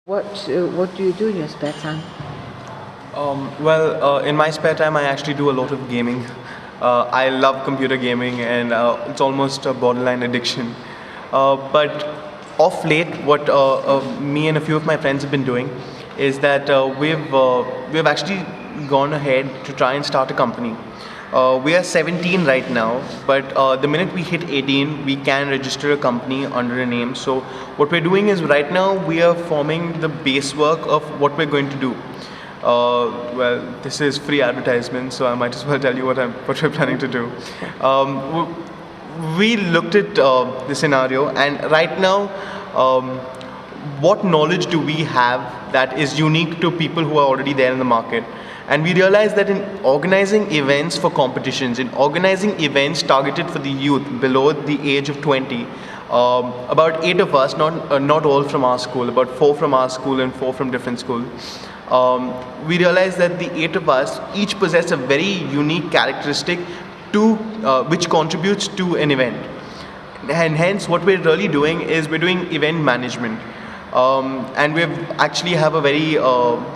What do you do in your spare time? In my spare time, I actually do a lot of gaming. I love computer gaming, and it's almost a borderline addiction. But of late, what me and a few of my friends have been doing is that we've actually gone ahead to try and start a company. We are 17 right now, but the minute we hit 18, we can register a company under a name. So what we're doing is right now we are forming the base work of what we're going to do. This is free advertisement, so I might as well tell you what we're planning to do. We looked at the scenario, and right now, what knowledge do we have that is unique to people who are already there in the market? And we realized that in organizing events for competitions, in organizing events targeted for the youth below the age of 20, about 8 of us, not all from our school, about 4 from our school and 4 from different schools, we realized that the 8 of us each possess a very unique characteristic which contributes to an event. And hence what we're really doing is we're doing event management. And we actually have a very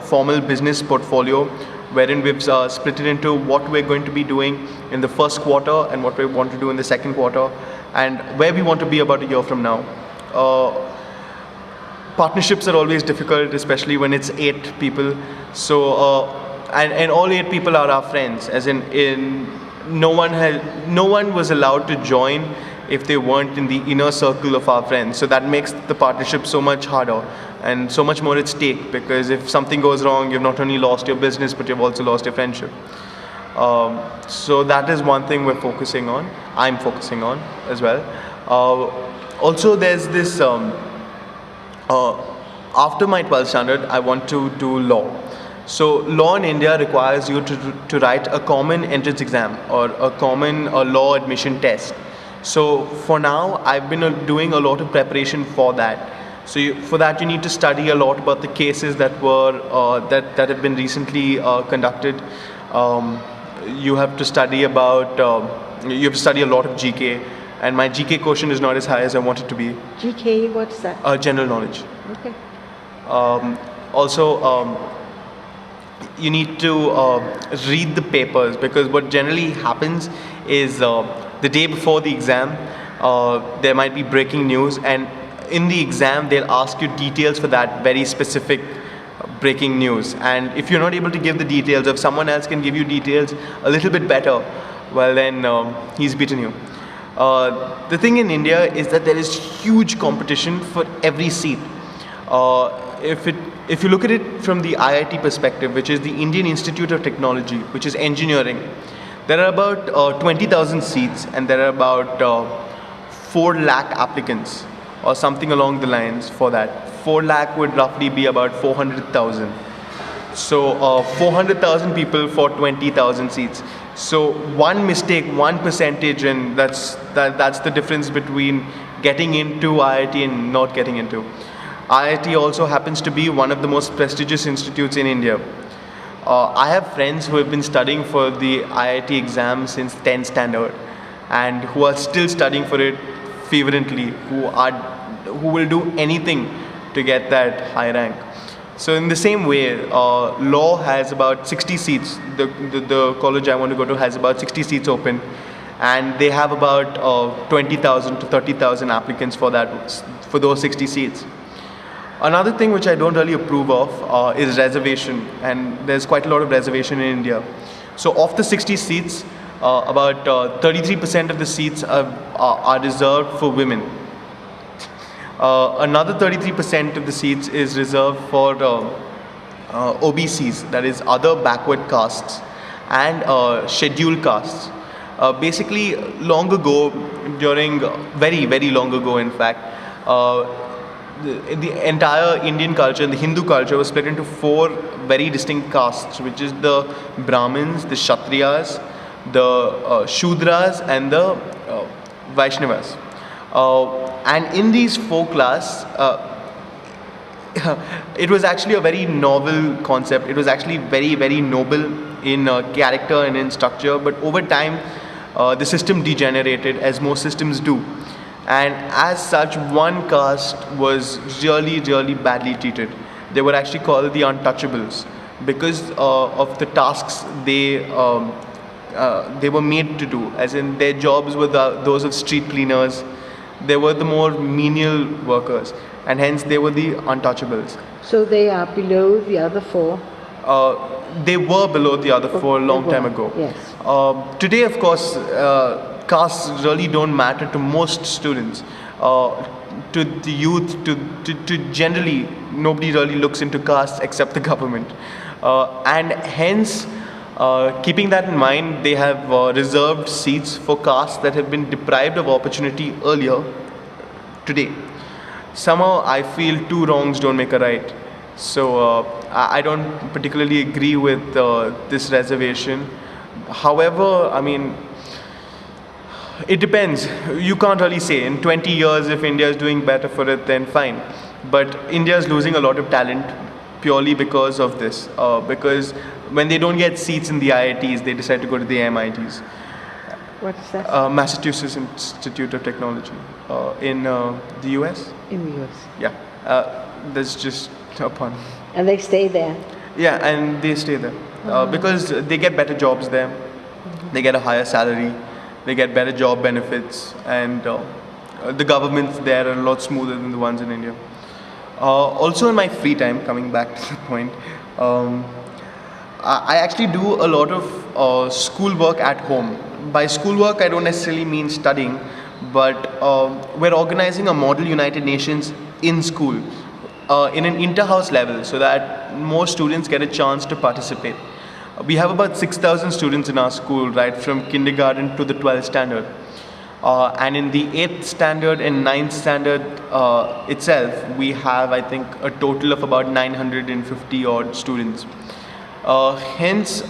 formal business portfolio wherein we've split it into what we're going to be doing in the first quarter and what we want to do in the second quarter and where we want to be about a year from now. Partnerships are always difficult, especially when it's 8 people. So, and all 8 people are our friends, as in no one was allowed to join if they weren't in the inner circle of our friends. So that makes the partnership so much harder and so much more at stake, because if something goes wrong, you've not only lost your business, but you've also lost your friendship. So that is one thing we're focusing on. I'm focusing on as well. Also, there's this, after my 12th standard, I want to do law. So law in India requires you to write a common entrance exam or a common law admission test. So for now, I've been doing a lot of preparation for that. So for that, you need to study a lot about the cases that that have been recently conducted. You have to study about you have to study a lot of GK, and my GK quotient is not as high as I want it to be. GK, what's that? General knowledge. Okay. Also, you need to read the papers, because what generally happens is the day before the exam, there might be breaking news, and in the exam they'll ask you details for that very specific breaking news. And if you're not able to give the details, if someone else can give you details a little bit better, well then he's beaten you. The thing in India is that there is huge competition for every seat. If you look at it from the IIT perspective, which is the Indian Institute of Technology, which is engineering, there are about 20,000 seats, and there are about 4 lakh applicants or something along the lines for that. 4 lakh would roughly be about 400,000. So 400,000 people for 20,000 seats. So one mistake, 1%, and that's the difference between getting into IIT and not getting into. IIT also happens to be one of the most prestigious institutes in India. I have friends who have been studying for the IIT exam since 10th standard and who are still studying for it fervently, who will do anything to get that high rank. So in the same way, law has about 60 seats. The college I want to go to has about 60 seats open, and they have about 20,000 to 30,000 applicants for those 60 seats. Another thing which I don't really approve of is reservation, and there's quite a lot of reservation in India. So of the 60 seats, about 33% of the seats are reserved for women. Another 33% of the seats is reserved for OBCs, that is other backward castes, and scheduled castes. Basically, long ago, very, very long ago in fact, the entire Indian culture, the Hindu culture, was split into 4 very distinct castes, which is the Brahmins, the Kshatriyas, the Shudras, and the Vaishnavas. And in these 4 classes, it was actually a very novel concept. It was actually very, very noble in character and in structure, but over time, the system degenerated, as most systems do. And as such, one caste was really, really badly treated. They were actually called the untouchables because of the tasks they were made to do. As in, their jobs were those of street cleaners. They were the more menial workers, and hence they were the untouchables. So they are below the other four? They were below the other four a long time ago. Yes. Today, of course, castes really don't matter to most students. To the youth, to generally, nobody really looks into castes except the government. And hence, keeping that in mind, they have reserved seats for castes that have been deprived of opportunity earlier today. Somehow I feel two wrongs don't make a right. So I don't particularly agree with this reservation. However, I mean, it depends. You can't really say. In 20 years, if India is doing better for it, then fine. But India is losing a lot of talent purely because of this. Because when they don't get seats in the IITs, they decide to go to the MITs. What is that? Massachusetts Institute of Technology in the US. In the US. Yeah, that's just a pun. And they stay there? Yeah, and they stay there because they get better jobs there. They get a higher salary. They get better job benefits, and the governments there are a lot smoother than the ones in India. Also, in my free time, coming back to the point, I actually do a lot of schoolwork at home. By schoolwork, I don't necessarily mean studying, but we're organizing a Model United Nations in school in an inter-house level so that more students get a chance to participate. We have about 6,000 students in our school, right from kindergarten to the 12th standard. And in the 8th standard and 9th standard itself, we have, I think, a total of about 950 odd students. Hence,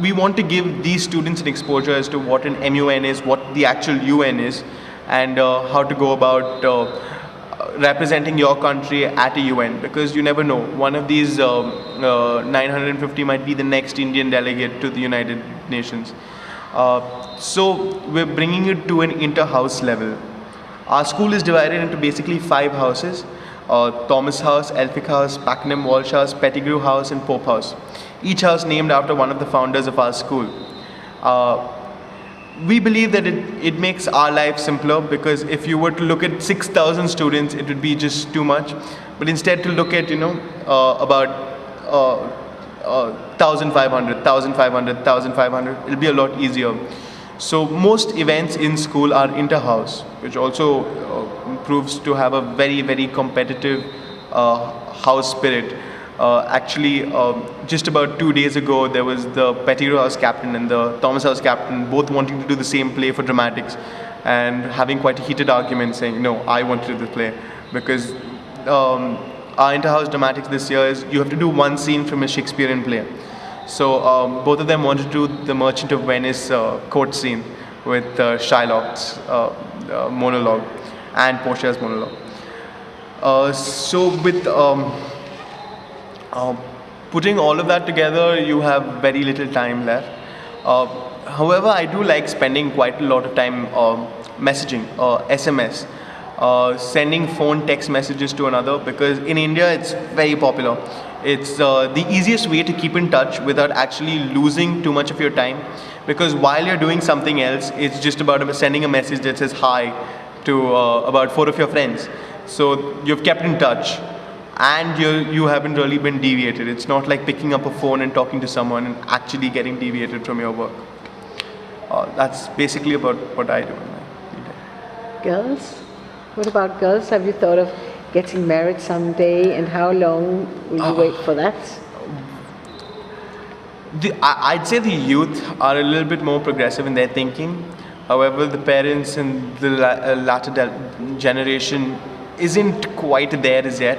we want to give these students an exposure as to what an MUN is, what the actual UN is, and how to go about representing your country at a UN, because you never know. One of these 950 might be the next Indian delegate to the United Nations. So we're bringing it to an inter-house level. Our school is divided into basically 5 houses: Thomas House, Elphick House, Pakenham Walsh House, Pettigrew House, and Pope House. Each house named after one of the founders of our school. We believe that it makes our life simpler, because if you were to look at 6,000 students, it would be just too much. But instead to look at, about 1,500, 1,500, 1,500, it'll be a lot easier. So most events in school are inter-house, which also proves to have a very, very competitive house spirit. Actually, just about 2 days ago, there was the Pettigrew House captain and the Thomas House captain both wanting to do the same play for dramatics, and having quite a heated argument saying, no, I want to do the play, because our inter-house dramatics this year is you have to do one scene from a Shakespearean play. So both of them wanted to do the Merchant of Venice court scene with Shylock's monologue and Portia's monologue. So with putting all of that together, you have very little time left. However, I do like spending quite a lot of time messaging, SMS, sending phone text messages to another, because in India it's very popular. It's the easiest way to keep in touch without actually losing too much of your time, because while you're doing something else, it's just about sending a message that says hi to about 4 of your friends. So you've kept in touch, and you haven't really been deviated. It's not like picking up a phone and talking to someone and actually getting deviated from your work. That's basically about what I do in my day. Girls? What about girls? Have you thought of getting married someday, and how long will you wait for that? I'd say the youth are a little bit more progressive in their thinking. However, the parents and the latter generation isn't quite there as yet.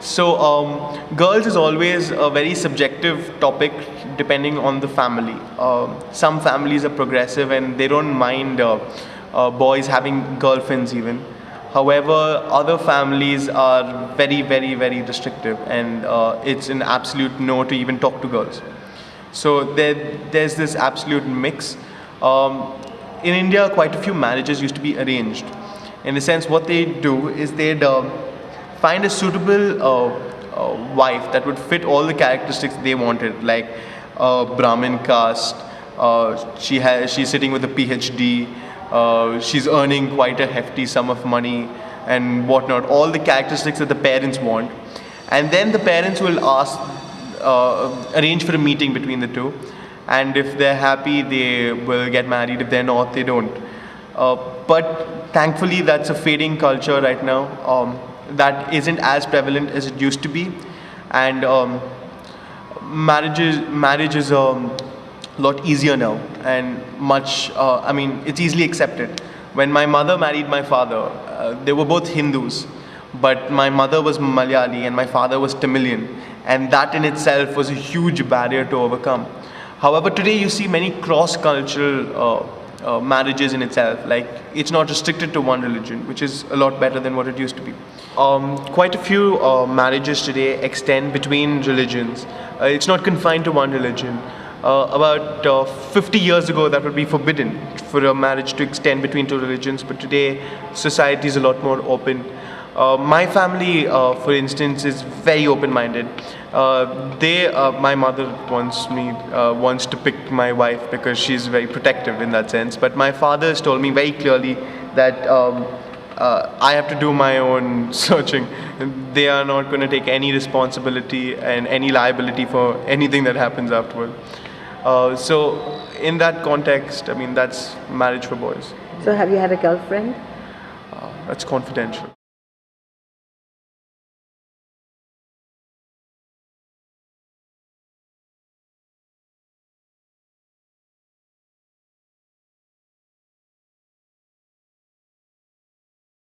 So girls is always a very subjective topic depending on the family. Some families are progressive and they don't mind boys having girlfriends even. However, other families are very, very, very restrictive, and it's an absolute no to even talk to girls. So there's this absolute mix. In India, quite a few marriages used to be arranged. In a sense, what they do is they'd find a suitable wife that would fit all the characteristics they wanted, like Brahmin caste. She's sitting with a PhD. She's earning quite a hefty sum of money and whatnot. All the characteristics that the parents want, and then the parents will arrange for a meeting between the two. And if they're happy, they will get married. If they're not, they don't. But thankfully, that's a fading culture right now. That isn't as prevalent as it used to be, and marriage is a lot easier now, and much. I mean, it's easily accepted. When my mother married my father, they were both Hindus, but my mother was Malayali and my father was Tamilian, and that in itself was a huge barrier to overcome. However, today you see many cross-cultural marriages in itself. Like, it's not restricted to one religion, which is a lot better than what it used to be. Quite a few marriages today extend between religions. It's not confined to one religion. About 50 years ago, that would be forbidden for a marriage to extend between two religions, but today society is a lot more open. My family, for instance, is very open-minded. My mother wants to pick my wife because she's very protective in that sense. But my father has told me very clearly that I have to do my own searching. They are not going to take any responsibility and any liability for anything that happens afterward. So in that context, I mean, that's marriage for boys. So have you had a girlfriend? That's confidential.